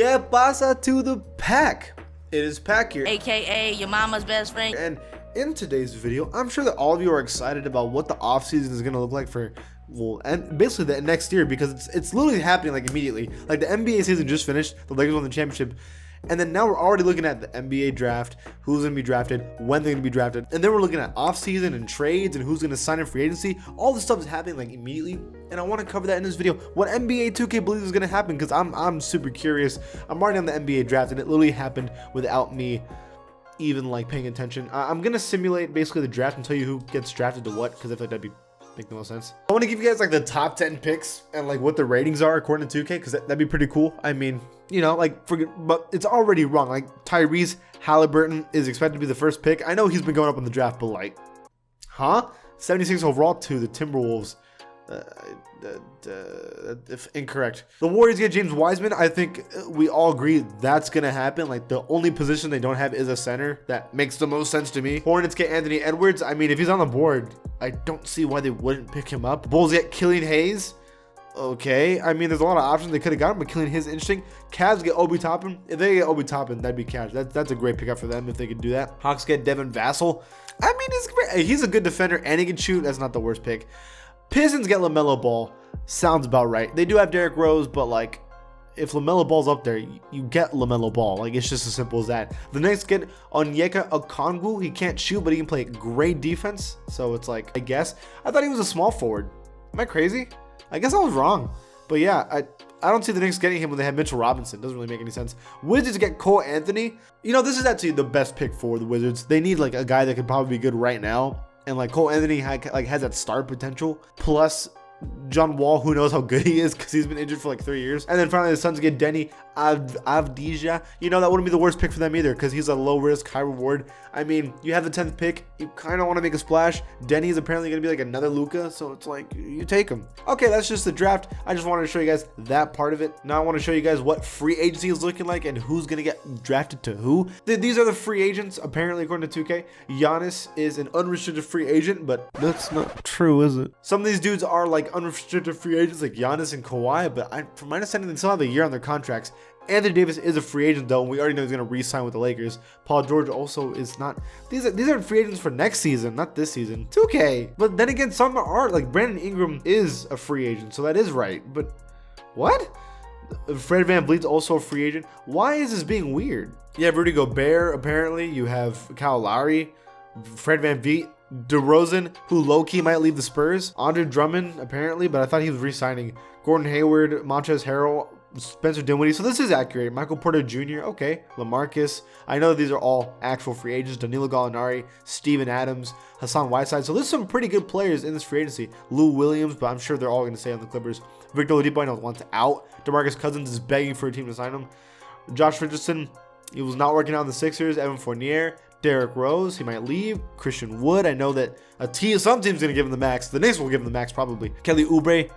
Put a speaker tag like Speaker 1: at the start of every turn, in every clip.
Speaker 1: ¿Qué pasa to the pack? It is Pack here.
Speaker 2: AKA your mama's best friend.
Speaker 1: And in today's video, I'm sure that all of you are excited about what the offseason is going to look like for, well, and basically the next year, because it's literally happening like immediately. Like the NBA season just finished, the Lakers won the championship, and then now we're already looking at the NBA draft, who's going to be drafted, when they're going to be drafted, and then we're looking at offseason and trades and who's going to sign in free agency. All this stuff is happening like immediately, and I want to cover that in this video. What NBA 2K believes is going to happen, because I'm super curious. I'm already on the NBA draft, and it literally happened without me even like paying attention. I'm gonna simulate basically the draft and tell you who gets drafted to what, because I feel like that'd make the most sense. I want to give you guys like the top 10 picks and like what the ratings are according to 2K, because that'd be pretty cool. I mean, you know, like but it's already wrong. Like Tyrese Halliburton is expected to be the first pick. I know he's been going up in the draft, but like, 76 overall to the Timberwolves. If incorrect. The Warriors get James Wiseman. I think we all agree that's gonna happen. Like the only position they don't have is a center. That makes the most sense to me. Hornets get Anthony Edwards. I mean, if he's on the board, I don't see why they wouldn't pick him up. Bulls get Killian Hayes. Okay, I mean, there's a lot of options they could have gotten, but Killian Hayes is interesting. Cavs get Obi Toppin. If they get Obi Toppin, that'd be cash. That's a great pickup for them if they could do that. Hawks get Devin Vassell. I mean, he's a good defender and he can shoot. That's not the worst pick. Pistons get LaMelo Ball. Sounds about right. They do have Derrick Rose, but like, if LaMelo Ball's up there, you get LaMelo Ball. Like, it's just as simple as that. The Knicks get Onyeka Okongwu. He can't shoot, but he can play great defense. So it's like, I guess. I thought he was a small forward. Am I crazy? I guess I was wrong. But yeah, I don't see the Knicks getting him when they have Mitchell Robinson. Doesn't really make any sense. Wizards get Cole Anthony. You know, this is actually the best pick for the Wizards. They need like a guy that could probably be good right now. And like Cole Anthony has that star potential. Plus John Wall, who knows how good he is because he's been injured for like 3 years. And then finally the Suns get Denny Avdija. You know, that wouldn't be the worst pick for them either because he's a low risk, high reward. I mean, you have the 10th pick. You kind of want to make a splash. Denny's apparently going to be like another Luka. So it's like, you take him. Okay, that's just the draft. I just wanted to show you guys that part of it. Now I want to show you guys what free agency is looking like and who's going to get drafted to who. These are the free agents, apparently, according to 2K. Giannis is an unrestricted free agent, but that's not true, is it? Some of these dudes are like unrestricted free agents like Giannis and Kawhi, but from my understanding, they still have a year on their contracts. Anthony Davis is a free agent though, and we already know he's going to re-sign with the Lakers. Paul George also is not. These are free agents for next season, not this season. 2K. But then again, some are like Brandon Ingram is a free agent, so that is right. But what? Fred VanVleet's also a free agent. Why is this being weird? You have Rudy Gobert, apparently. You have Kyle Lowry, Fred VanVleet, DeRozan, who low-key might leave the Spurs. Andre Drummond, apparently, but I thought he was re-signing. Gordon Hayward, Montrezl Harrell, Spencer Dinwiddie. So this is accurate. Michael Porter Jr. Okay. LaMarcus. I know these are all actual free agents. Danilo Gallinari, Steven Adams, Hassan Whiteside. So there's some pretty good players in this free agency. Lou Williams, but I'm sure they're all going to stay on the Clippers. Victor Oladipo, I know, wants out. DeMarcus Cousins is begging for a team to sign him. Josh Richardson, he was not working out in the Sixers. Evan Fournier, Derrick Rose, he might leave. Christian Wood, I know that some team's going to give him the max. The Knicks will give him the max probably. Kelly Oubre,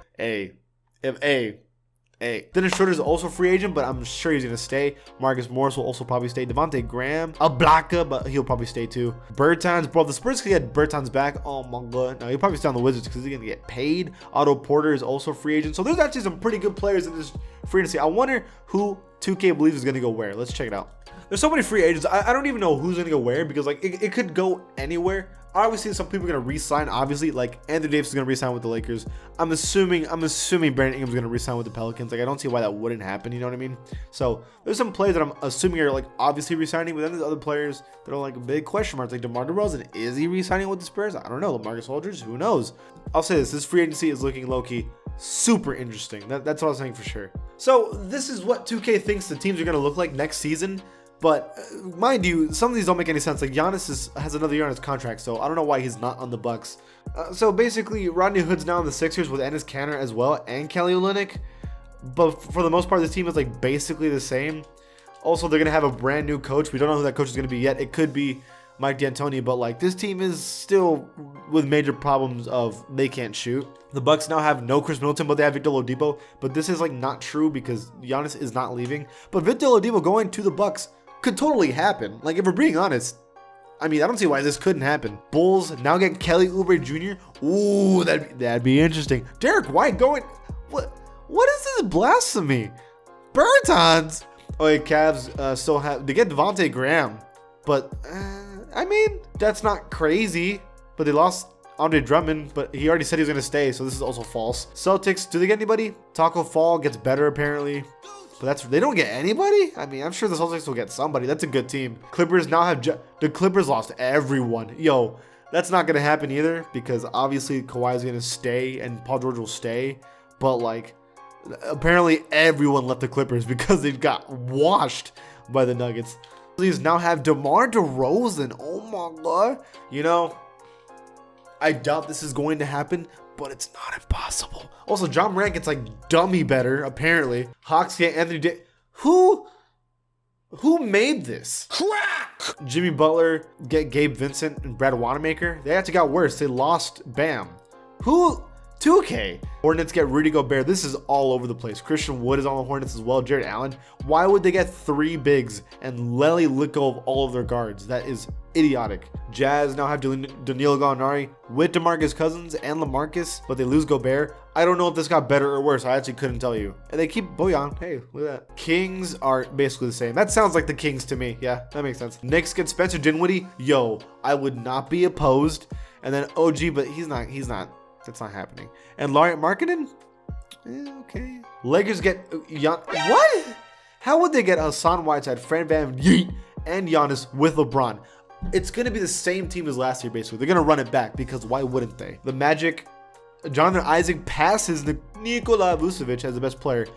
Speaker 1: Dennis Schroeder is also a free agent, but I'm sure he's going to stay. Marcus Morris will also probably stay. Devontae Graham, Ablaka, but he'll probably stay too. Bertans, bro, the Spurs could get Bertans back. Oh my god. No, he'll probably stay on the Wizards because he's going to get paid. Otto Porter is also a free agent. So there's actually some pretty good players in this free agency. I wonder who 2K believes is going to go where. Let's check it out. There's so many free agents. I don't even know who's going to go where because like it could go anywhere. Obviously, some people are going to re-sign. Obviously, like Anthony Davis is going to re-sign with the Lakers. I'm assuming Brandon Ingram's going to re-sign with the Pelicans. Like, I don't see why that wouldn't happen. You know what I mean? So there's some players that I'm assuming are like obviously re-signing, but then there's other players that are like big question marks. Like DeMar DeRozan, is he re-signing with the Spurs? I don't know. LaMarcus Aldridge, who knows? I'll say this free agency is looking low-key super interesting. That's what I was saying for sure. So this is what 2K thinks the teams are going to look like next season. But mind you, some of these don't make any sense. Like Giannis has another year on his contract, so I don't know why he's not on the Bucks. So basically, Rodney Hood's now on the Sixers with Enes Kanter as well and Kelly Olynyk. But for the most part, this team is like basically the same. Also, they're gonna have a brand new coach. We don't know who that coach is gonna be yet. It could be Mike D'Antoni, but like this team is still with major problems of they can't shoot. The Bucks now have no Chris Middleton, but they have Victor Oladipo. But this is like not true because Giannis is not leaving. But Victor Oladipo going to the Bucks could totally happen. Like, if we're being honest, I mean, I don't see why this couldn't happen. Bulls now get Kelly Oubre Jr. Ooh, that'd be interesting. Derek White going. What is this blasphemy? Bertans. Oh, yeah, Cavs still have, they get Devontae Graham, but I mean, that's not crazy. But they lost Andre Drummond, but he already said he was going to stay, so this is also false. Celtics, do they get anybody? Taco Fall gets better apparently, but they don't get anybody? I mean, I'm sure the Celtics will get somebody. That's a good team. Clippers now have, the Clippers lost everyone. Yo, that's not going to happen either, because obviously Kawhi is going to stay and Paul George will stay, but like, apparently everyone left the Clippers because they got washed by the Nuggets. Please now have DeMar DeRozan. Oh my God. You know, I doubt this is going to happen, but it's not impossible. Also, John Morant gets like dummy better, apparently. Hawks get Anthony Davis. Who made this? Crack! Jimmy Butler get Gabe Vincent and Brad Wanamaker. They actually got worse. They lost Bam. Who? 2K. Hornets get Rudy Gobert. This is all over the place. Christian Wood is on the Hornets as well. Jared Allen. Why would they get 3 bigs and Lely let go of all of their guards? That is idiotic. Jazz now have Danilo Gallinari with DeMarcus Cousins and LaMarcus, but they lose Gobert. I don't know if this got better or worse. I actually couldn't tell you. And they keep Bojan. Hey, look at that. Kings are basically the same. That sounds like the Kings to me. Yeah, that makes sense. Knicks get Spencer Dinwiddie. Yo, I would not be opposed. And then OG, but he's not. That's not happening. And Laurent Markkanen? Okay. Lakers get what? How would they get Hassan Whiteside, Fran Van Vliet, and Giannis with LeBron? It's going to be the same team as last year, basically. They're going to run it back because why wouldn't they? The Magic, Jonathan Isaac passes Nikola Vucevic as the best player.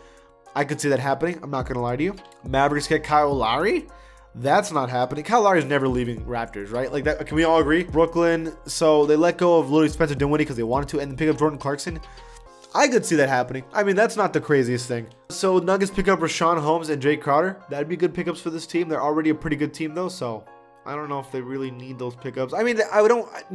Speaker 1: I could see that happening. I'm not going to lie to you. Mavericks get Kyle Lowry. That's not happening. Kyle Lowry is never leaving Raptors, right? Like that. Can we all agree? Brooklyn, so they let go of literally Spencer Dinwiddie because they wanted to, and then pick up Jordan Clarkson. I could see that happening. I mean, that's not the craziest thing. So Nuggets pick up Rashawn Holmes and Jay Crowder. That'd be good pickups for this team. They're already a pretty good team though, so I don't know if they really need those pickups. I mean,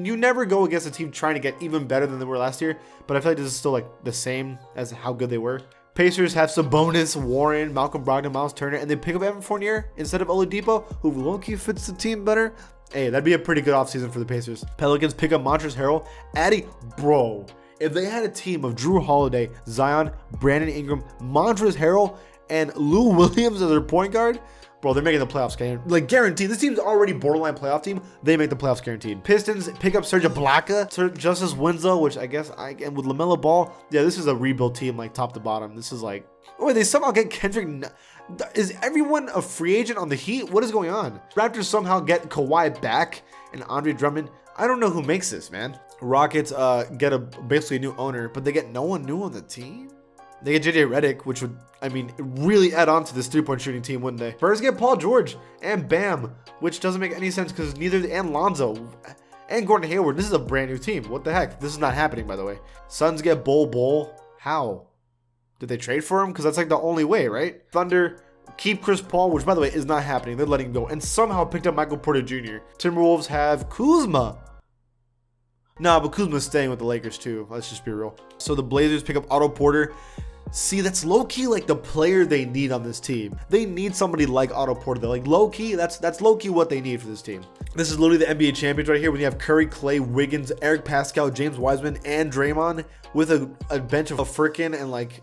Speaker 1: you never go against a team trying to get even better than they were last year, but I feel like this is still like the same as how good they were. Pacers have Sabonis, Warren, Malcolm Brogdon, Miles Turner, and they pick up Evan Fournier instead of Oladipo, who low-key fits the team better. Hey, that'd be a pretty good offseason for the Pacers. Pelicans pick up Montrezl Harrell. Addy, bro, if they had a team of Drew Holiday, Zion, Brandon Ingram, Montrezl Harrell, and Lou Williams as their point guard, bro, they're making the playoffs guaranteed. This team's already borderline playoff team. They make the playoffs guaranteed. Pistons pick up Serge Ibaka, Justice Winslow, which I guess and with LaMelo Ball, yeah, this is a rebuild team like top to bottom. This is like, oh, they somehow get Kendrick. Is everyone a free agent on the Heat? What is going on? Raptors somehow get Kawhi back and Andre Drummond. I don't know who makes this, man. Rockets get basically a new owner, but they get no one new on the team. They get JJ Redick, which would, I mean, really add on to this three-point shooting team, wouldn't they? Spurs get Paul George and Bam, which doesn't make any sense because neither, and Lonzo and Gordon Hayward. This is a brand new team. What the heck? This is not happening, by the way. Suns get Bol. How? Did they trade for him? Because that's like the only way, right? Thunder keep Chris Paul, which by the way is not happening. They're letting him go, and somehow picked up Michael Porter Jr. Timberwolves have Kuzma. Nah, but Kuzma's staying with the Lakers too. Let's just be real. So the Blazers pick up Otto Porter. See, that's low-key like the player they need on this team. They need somebody like Otto Porter. They're like low-key, that's low-key what they need for this team. This is literally the NBA champions right here when you have Curry, Clay, Wiggins, Eric Pascal, James Wiseman, and Draymond with a bench of Frickin and like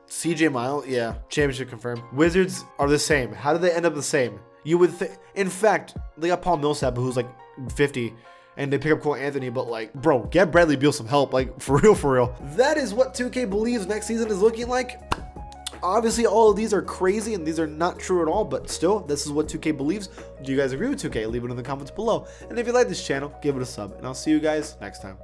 Speaker 1: CJ Miles. Yeah, championship confirmed. Wizards are the same. How did they end up the same? You would think, in fact, they got Paul Millsap, who's like 50. And they pick up Cole Anthony, but like, bro, get Bradley Beal some help, like, for real. That is what 2K believes next season is looking like. Obviously, all of these are crazy, and these are not true at all, but still, this is what 2K believes. Do you guys agree with 2K? Leave it in the comments below. And if you like this channel, give it a sub, and I'll see you guys next time.